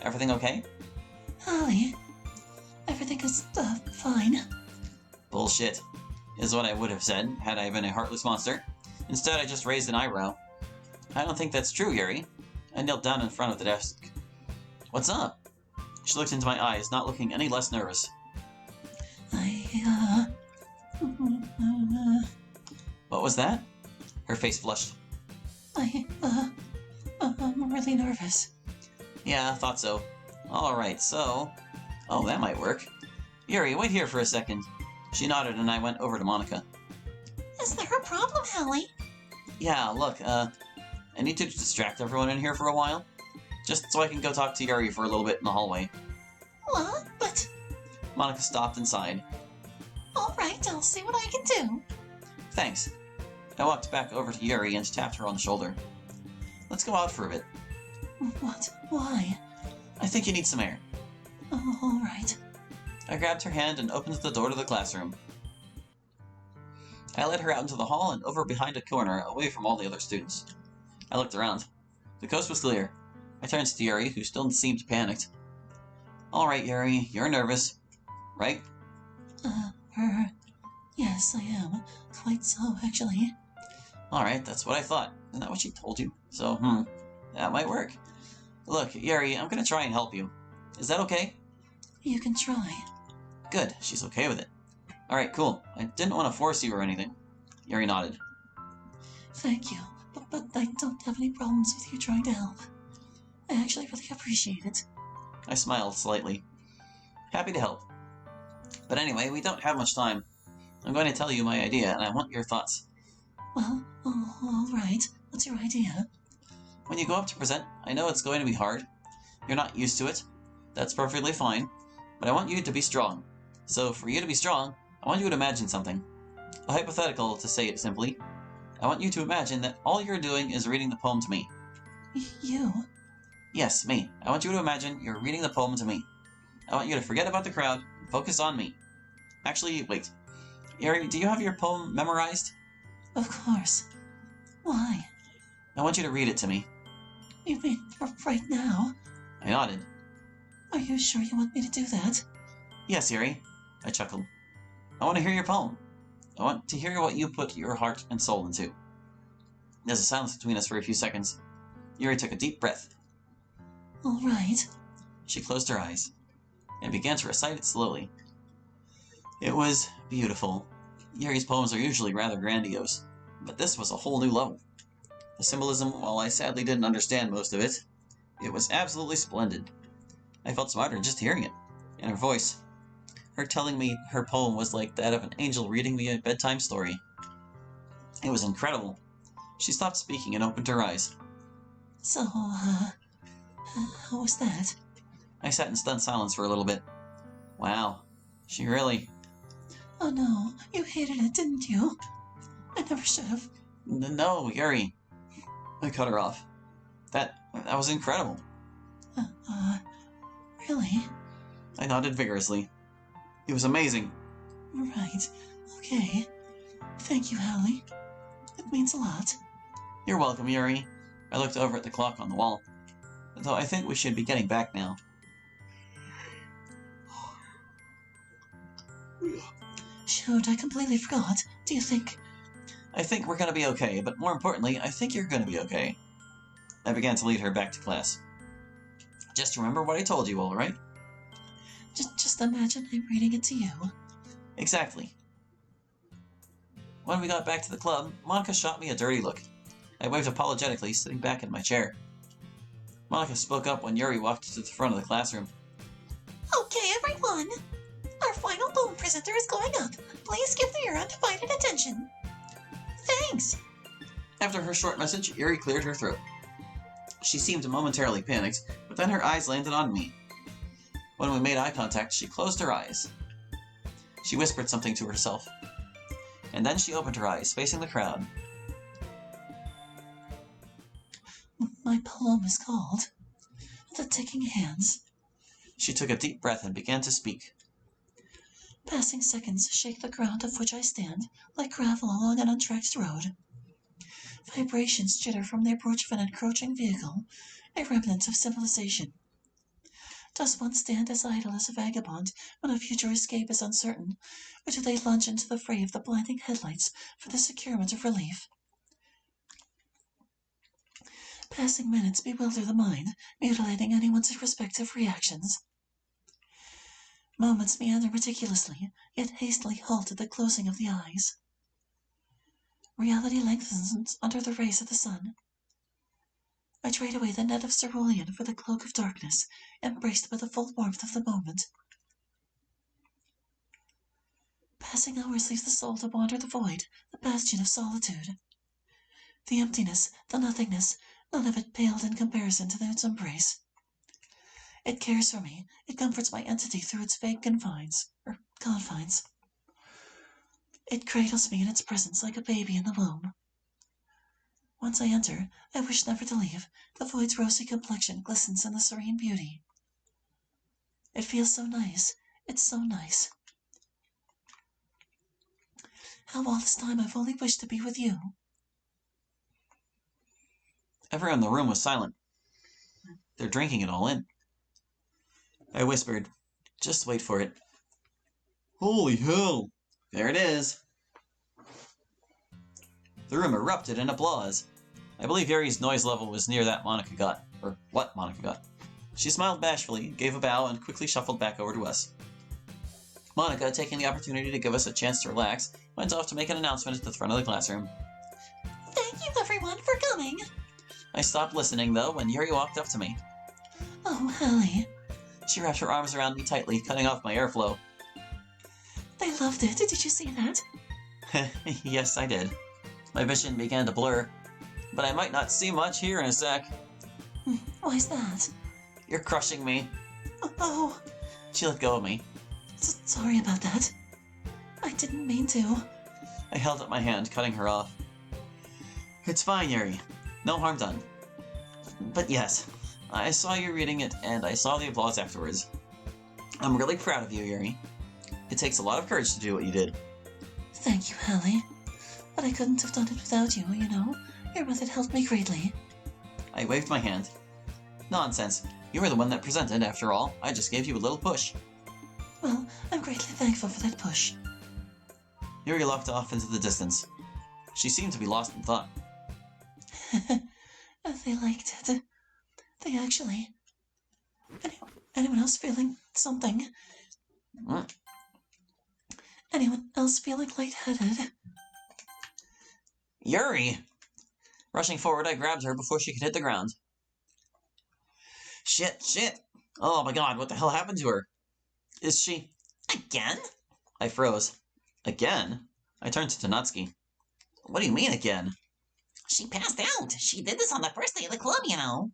Everything okay? Holly, everything is, fine. Bullshit, is what I would have said had I been a heartless monster. Instead, I just raised an eyebrow. I don't think that's true, Yuri. I knelt down in front of the desk. What's up? She looked into my eyes, not looking any less nervous. What was that? Her face flushed. I'm really nervous. Yeah, I thought so. Alright, so... Oh, that might work. Yuri, wait here for a second. She nodded and I went over to Monika. Is there a problem, Hallie? Yeah, look, I need to distract everyone in here for a while. Just so I can go talk to Yuri for a little bit in the hallway. What? But... Monika stopped and sighed. Alright, I'll see what I can do. Thanks. I walked back over to Yuri and tapped her on the shoulder. Let's go out for a bit. What? Why? I think you need some air. Oh, alright. I grabbed her hand and opened the door to the classroom. I led her out into the hall and over behind a corner, away from all the other students. I looked around. The coast was clear. I turned to Yuri, who still seemed panicked. Alright, Yuri, you're nervous, right? Yes, I am. Quite so, actually. Alright, that's what I thought. Isn't that what she told you? So, that might work. Look, Yuri, I'm gonna try and help you. Is that okay? You can try. Good, she's okay with it. Alright, cool. I didn't want to force you or anything. Yuri nodded. Thank you, but I don't have any problems with you trying to help. I actually really appreciate it. I smiled slightly. Happy to help. But anyway, we don't have much time. I'm going to tell you my idea, and I want your thoughts. Well, alright. What's your idea? When you go up to present, I know it's going to be hard. You're not used to it. That's perfectly fine. But I want you to be strong. So for you to be strong, I want you to imagine something. A hypothetical, to say it simply. I want you to imagine that all you're doing is reading the poem to me. You? Yes, me. I want you to imagine you're reading the poem to me. I want you to forget about the crowd and focus on me. Actually, wait. Yuri, do you have your poem memorized? Of course. Why? I want you to read it to me. You mean right now? I nodded. Are you sure you want me to do that? Yes, Yuri. I chuckled. I want to hear your poem. I want to hear what you put your heart and soul into. There's a silence between us for a few seconds. Yuri took a deep breath. Alright. She closed her eyes and began to recite it slowly. It was beautiful. Yuri's poems are usually rather grandiose, but this was a whole new level. The symbolism, while I sadly didn't understand most of it, it was absolutely splendid. I felt smarter just hearing it, and her voice. Her telling me her poem was like that of an angel reading me a bedtime story. It was incredible. She stopped speaking and opened her eyes. So, how was that? I sat in stunned silence for a little bit. Wow, she really... Oh no, you hated it, didn't you? I never should have. No, Yuri. I cut her off. That was incredible. Really? I nodded vigorously. It was amazing. Right. Okay. Thank you, Hallie. It means a lot. You're welcome, Yuri. I looked over at the clock on the wall. Though I think we should be getting back now. Shoot, I completely forgot. Do you think... I think we're gonna be okay, but more importantly, I think you're gonna be okay. I began to lead her back to class. Just remember what I told you, alright? Just imagine I'm reading it to you. Exactly. When we got back to the club, Monika shot me a dirty look. I waved apologetically, sitting back in my chair. Monika spoke up when Yuri walked to the front of the classroom. Okay, everyone. Our final poem presenter is going up. Please give your undivided attention. Thanks. After her short message, Yuri cleared her throat. She seemed momentarily panicked, but then her eyes landed on me. When we made eye contact, she closed her eyes. She whispered something to herself. And then she opened her eyes, facing the crowd. My poem is called The Ticking Hands. She took a deep breath and began to speak. Passing seconds shake the ground of which I stand, like gravel along an untracked road. Vibrations jitter from the approach of an encroaching vehicle, a remnant of civilization. Does one stand as idle as a vagabond when a future escape is uncertain, or do they plunge into the fray of the blinding headlights for the securement of relief? Passing minutes bewilder the mind, mutilating anyone's irrespective reactions. Moments meander meticulously, yet hastily halt at the closing of the eyes. Reality lengthens under the rays of the sun. I trade away the net of cerulean for the cloak of darkness, embraced by the full warmth of the moment. Passing hours leaves the soul to wander the void, the bastion of solitude. The emptiness, the nothingness, none of it paled in comparison to its embrace. It cares for me, it comforts my entity through its vague confines. It cradles me in its presence like a baby in the womb. Once I enter, I wish never to leave. The void's rosy complexion glistens in the serene beauty. It feels so nice. It's so nice. How all this time I've only wished to be with you. Everyone in the room was silent. They're drinking it all in. I whispered, "Just wait for it." Holy hell! There it is. The room erupted in applause. I believe Yuri's noise level was near that Monika got, or what Monika got. She smiled bashfully, gave a bow, and quickly shuffled back over to us. Monika, taking the opportunity to give us a chance to relax, went off to make an announcement at the front of the classroom. Thank you, everyone, for coming. I stopped listening, though, when Yuri walked up to me. Oh, Hallie. She wrapped her arms around me tightly, cutting off my airflow. They loved it. Did you see that? Yes, I did. My vision began to blur, but I might not see much here in a sec. Why's that? You're crushing me. Oh. She let go of me. Sorry about that. I didn't mean to. I held up my hand, cutting her off. It's fine, Yuri. No harm done. But yes, I saw you reading it, and I saw the applause afterwards. I'm really proud of you, Yuri. It takes a lot of courage to do what you did. Thank you, Hallie. But I couldn't have done it without you, you know. Your method helped me greatly. I waved my hand. Nonsense. You were the one that presented, after all. I just gave you a little push. Well, I'm greatly thankful for that push. Yuri looked off into the distance. She seemed to be lost in thought. They liked it. They actually... Anyone else feeling something? Anyone else feeling lightheaded? Yuri! Rushing forward, I grabbed her before she could hit the ground. Shit! Oh my god, what the hell happened to her? Is she... Again? I froze. Again? I turned to Natsuki. What do you mean, again? She passed out. She did this on the first day of the club, you know.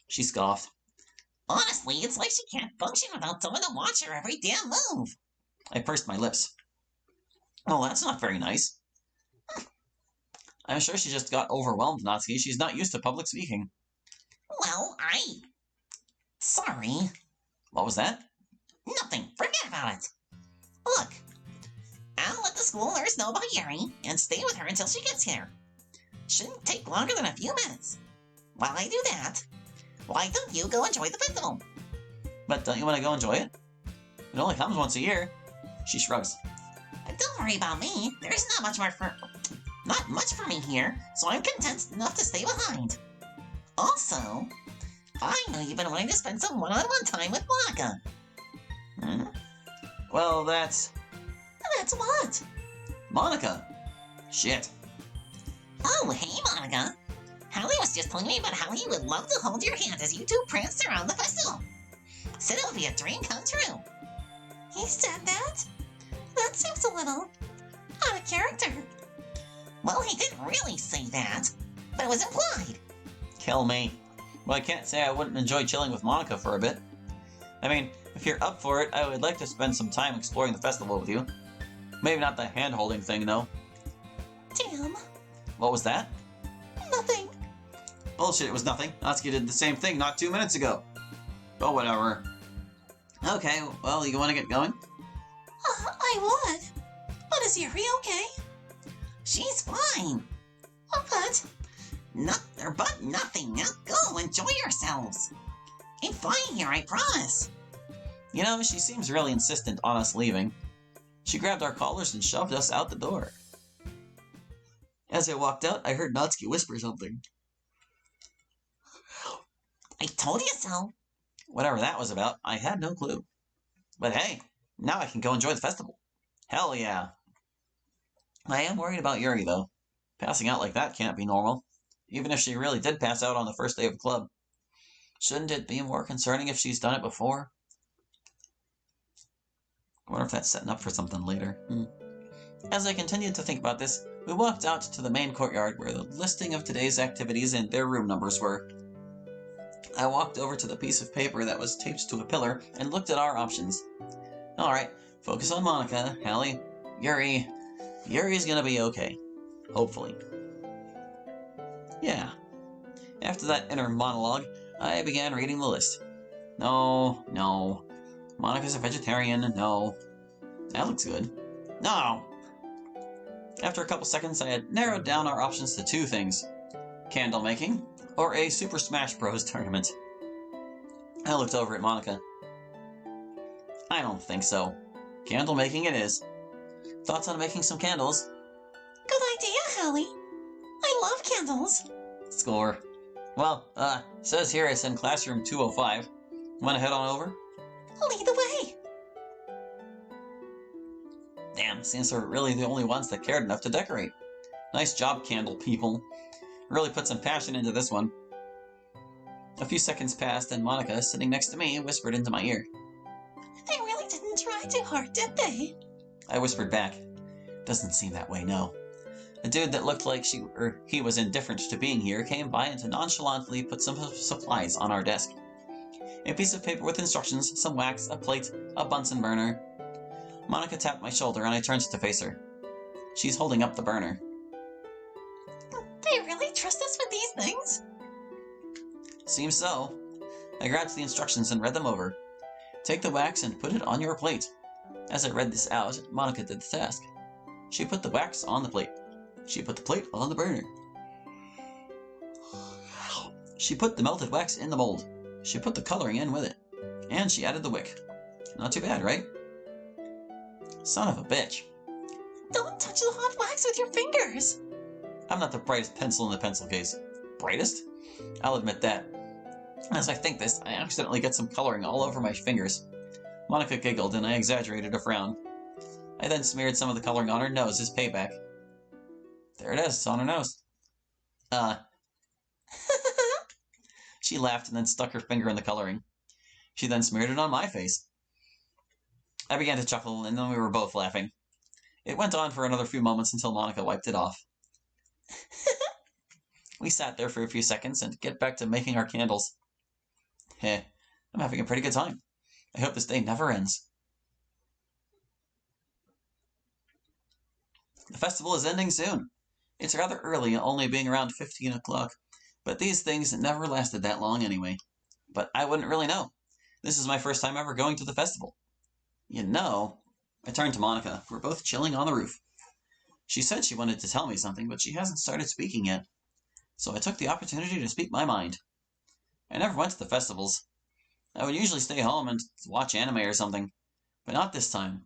She scoffed. Honestly, it's like she can't function without someone to watch her every damn move. I pursed my lips. Oh, that's not very nice. I'm sure she just got overwhelmed, Natsuki. She's not used to public speaking. Well, Sorry. What was that? Nothing. Forget about it. Look, I'll let the school nurse know about Yuri and stay with her until she gets here. Shouldn't take longer than a few minutes. While I do that, why don't you go enjoy the festival? But don't you want to go enjoy it? It only comes once a year. She shrugs. Don't worry about me. There's not much for me here, so I'm content enough to stay behind. Also, I know you've been wanting to spend some one-on-one time with Monika. Well, that's... That's what? Monika! Shit. Oh, hey, Monika. Hallie was just telling me about how he would love to hold your hand as you two pranced around the festival. Said it would be a dream come true. He said that? That seems a little out of character. Well, he didn't really say that, but it was implied. Kill me. Well, I can't say I wouldn't enjoy chilling with Monika for a bit. I mean, if you're up for it, I would like to spend some time exploring the festival with you. Maybe not the hand-holding thing, though. Damn. What was that? Nothing. Bullshit, it was nothing. Natsuki did the same thing not 2 minutes ago. Oh, whatever. Okay, well, you want to get going? I would. But is Yuri okay? She's fine. But nothing. Now go, enjoy yourselves. I'm fine here, I promise. You know, she seems really insistent on us leaving. She grabbed our collars and shoved us out the door. As I walked out, I heard Natsuki whisper something. I told you so. Whatever that was about, I had no clue. But hey, now I can go enjoy the festival. Hell yeah. I am worried about Yuri, though. Passing out like that can't be normal. Even if she really did pass out on the first day of the club. Shouldn't it be more concerning if she's done it before? I wonder if that's setting up for something later. As I continued to think about this, we walked out to the main courtyard where the listing of today's activities and their room numbers were. I walked over to the piece of paper that was taped to a pillar and looked at our options. Alright, focus on Monika, Hallie, Yuri. Yuri's gonna be okay. Hopefully. Yeah. After that inner monologue, I began reading the list. No. Monika's a vegetarian, no. That looks good. No! After a couple seconds, I had narrowed down our options to two things. Candle making, or a Super Smash Bros. Tournament. I looked over at Monika. I don't think so. Candle making it is. Thoughts on making some candles? Good idea, Hallie. I love candles. Score. Well, says here it's in classroom 205. Wanna head on over? Lead the way. Damn, seems we're really the only ones that cared enough to decorate. Nice job, candle people. Really put some passion into this one. A few seconds passed, and Monika, sitting next to me, whispered into my ear. They really didn't try too hard, did they? I whispered back. Doesn't seem that way, no. The dude that looked like he was indifferent to being here came by and nonchalantly put some supplies on our desk. A piece of paper with instructions, some wax, a plate, a Bunsen burner. Monika tapped my shoulder and I turned to face her. She's holding up the burner. They really trust us with these things? Seems so. I grabbed the instructions and read them over. Take the wax and put it on your plate. As I read this out, Monika did the task. She put the wax on the plate. She put the plate on the burner. She put the melted wax in the mold. She put the coloring in with it. And she added the wick. Not too bad, right? Son of a bitch. Don't touch the hot wax with your fingers. I'm not the brightest pencil in the pencil case. Brightest? I'll admit that. As I think this, I accidentally get some coloring all over my fingers. Monika giggled and I exaggerated a frown. I then smeared some of the coloring on her nose as payback. There it is, it's on her nose. She laughed and then stuck her finger in the coloring. She then smeared it on my face. I began to chuckle and then we were both laughing. It went on for another few moments until Monika wiped it off. We sat there for a few seconds and get back to making our candles. Heh, I'm having a pretty good time. I hope this day never ends. The festival is ending soon. It's rather early, only being around 15 o'clock, but these things never lasted that long anyway. But I wouldn't really know. This is my first time ever going to the festival. You know, I turned to Monika. We're both chilling on the roof. She said she wanted to tell me something, but she hasn't started speaking yet. So I took the opportunity to speak my mind. I never went to the festivals. I would usually stay home and watch anime or something, but not this time.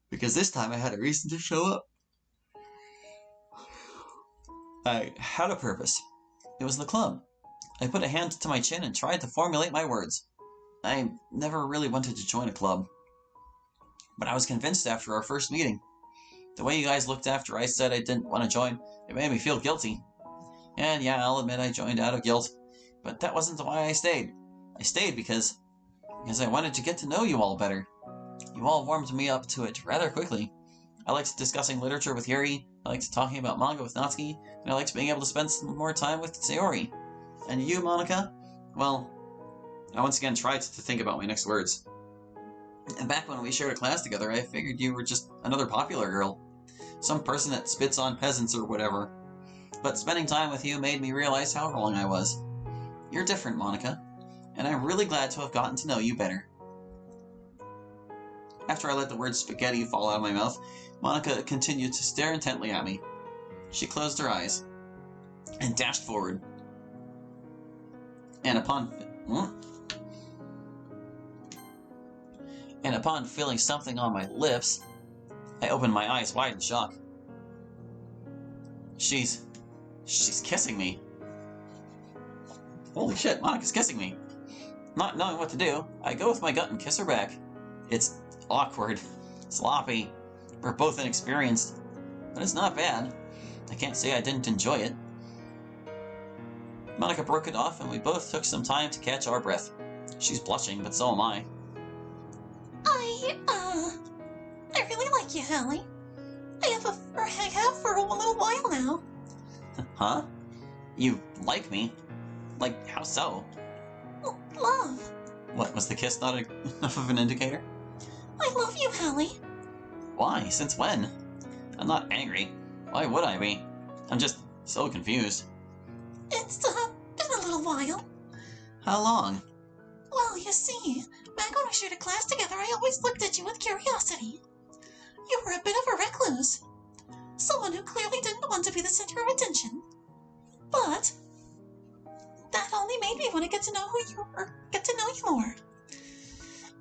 Because this time I had a reason to show up. I had a purpose. It was the club. I put a hand to my chin and tried to formulate my words. I never really wanted to join a club. But I was convinced after our first meeting. The way you guys looked after I said I didn't want to join, it made me feel guilty. And yeah, I'll admit I joined out of guilt. But that wasn't why I stayed. I stayed because I wanted to get to know you all better. You all warmed me up to it rather quickly. I liked discussing literature with Yuri, I liked talking about manga with Natsuki, and I liked being able to spend some more time with Sayori. And you, Monika? Well, I once again tried to think about my next words. And back when we shared a class together, I figured you were just another popular girl. Some person that spits on peasants or whatever. But spending time with you made me realize how wrong I was. You're different, Monika, and I'm really glad to have gotten to know you better. After I let the word spaghetti fall out of my mouth, Monika continued to stare intently at me. She closed her eyes and dashed forward. And and upon feeling something on my lips, I opened my eyes wide in shock. She's kissing me. Holy shit, Monika's kissing me. Not knowing what to do, I go with my gut and kiss her back. It's awkward, sloppy. We're both inexperienced, but it's not bad. I can't say I didn't enjoy it. Monika broke it off, and we both took some time to catch our breath. She's blushing, but so am I. I really like you, Hallie. I have for a little while now. Huh? You like me? Like, how so? Well, love. What, was the kiss not enough of an indicator? I love you, Hallie. Why? Since when? I'm not angry. Why would I be? I'm just so confused. It's, been a little while. How long? Well, you see, back when we shared a class together, I always looked at you with curiosity. You were a bit of a recluse. Someone who clearly didn't want to be the center of attention. But that only made me want to get to know you more.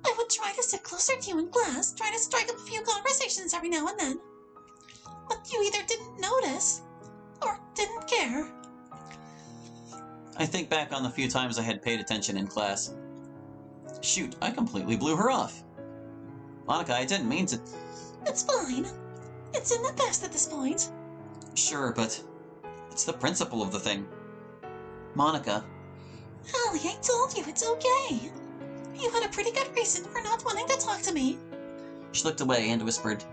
I would try to sit closer to you in class, try to strike up a few conversations every now and then. But you either didn't notice, or didn't care. I think back on the few times I had paid attention in class. Shoot, I completely blew her off. Monika, I didn't mean to... It's fine. It's in the past at this point. Sure, but it's the principle of the thing. Monika. Hallie, I told you it's okay. You had a pretty good reason for not wanting to talk to me. She looked away and whispered,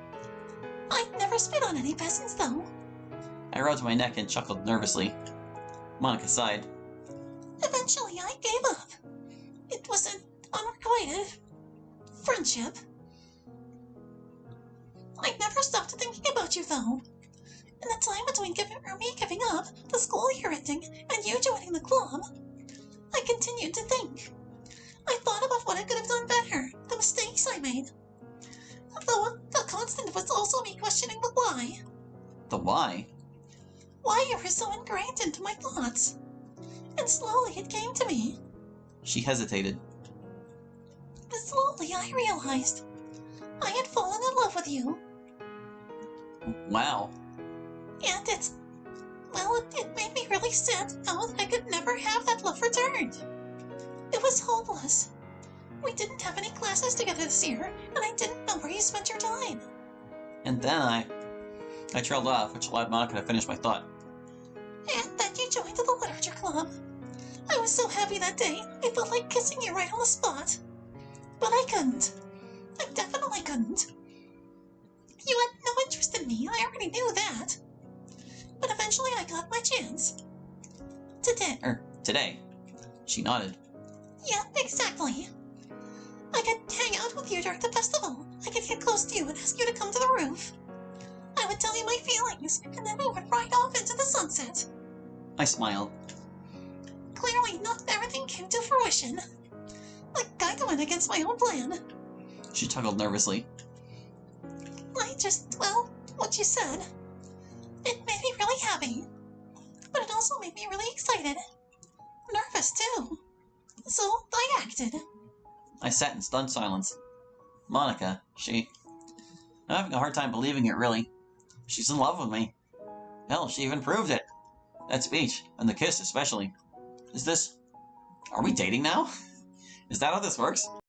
I'd never spit on any peasants, though. I rubbed my neck and chuckled nervously. Monika sighed. Eventually, I gave up. It was an unrequited friendship. I never stopped thinking about you, though. In the time between me giving up, the school year ending, and you joining the club, I continued to think. I thought about what I could have done better, the mistakes I made. Though the constant was also me questioning the why. The why? Why you were so ingrained into my thoughts. And slowly it came to me. She hesitated. And slowly I realized I had fallen in love with you. Wow. And it made me really sad how I could never have that love returned. It was hopeless. We didn't have any classes together this year, and I didn't know where you spent your time. And then I trailed off, which allowed Monika to finish my thought. And then you joined the literature club. I was so happy that day, I felt like kissing you right on the spot. But I couldn't. I definitely couldn't. You had no interest in me, I already knew that. But eventually I got my chance. Today. She nodded. Yeah, exactly. I could hang out with you during the festival. I could get close to you and ask you to come to the roof. I would tell you my feelings, and then we would ride off into the sunset. I smiled. Clearly, not everything came to fruition. I kinda went against my own plan. She chuckled nervously. What you said. It made me really happy. But it also made me really excited. Nervous, too. So, I acted. I sat in stunned silence. Monika, I'm having a hard time believing it, really. She's in love with me. Hell, she even proved it. That speech, and the kiss especially. Are we dating now? Is that how this works?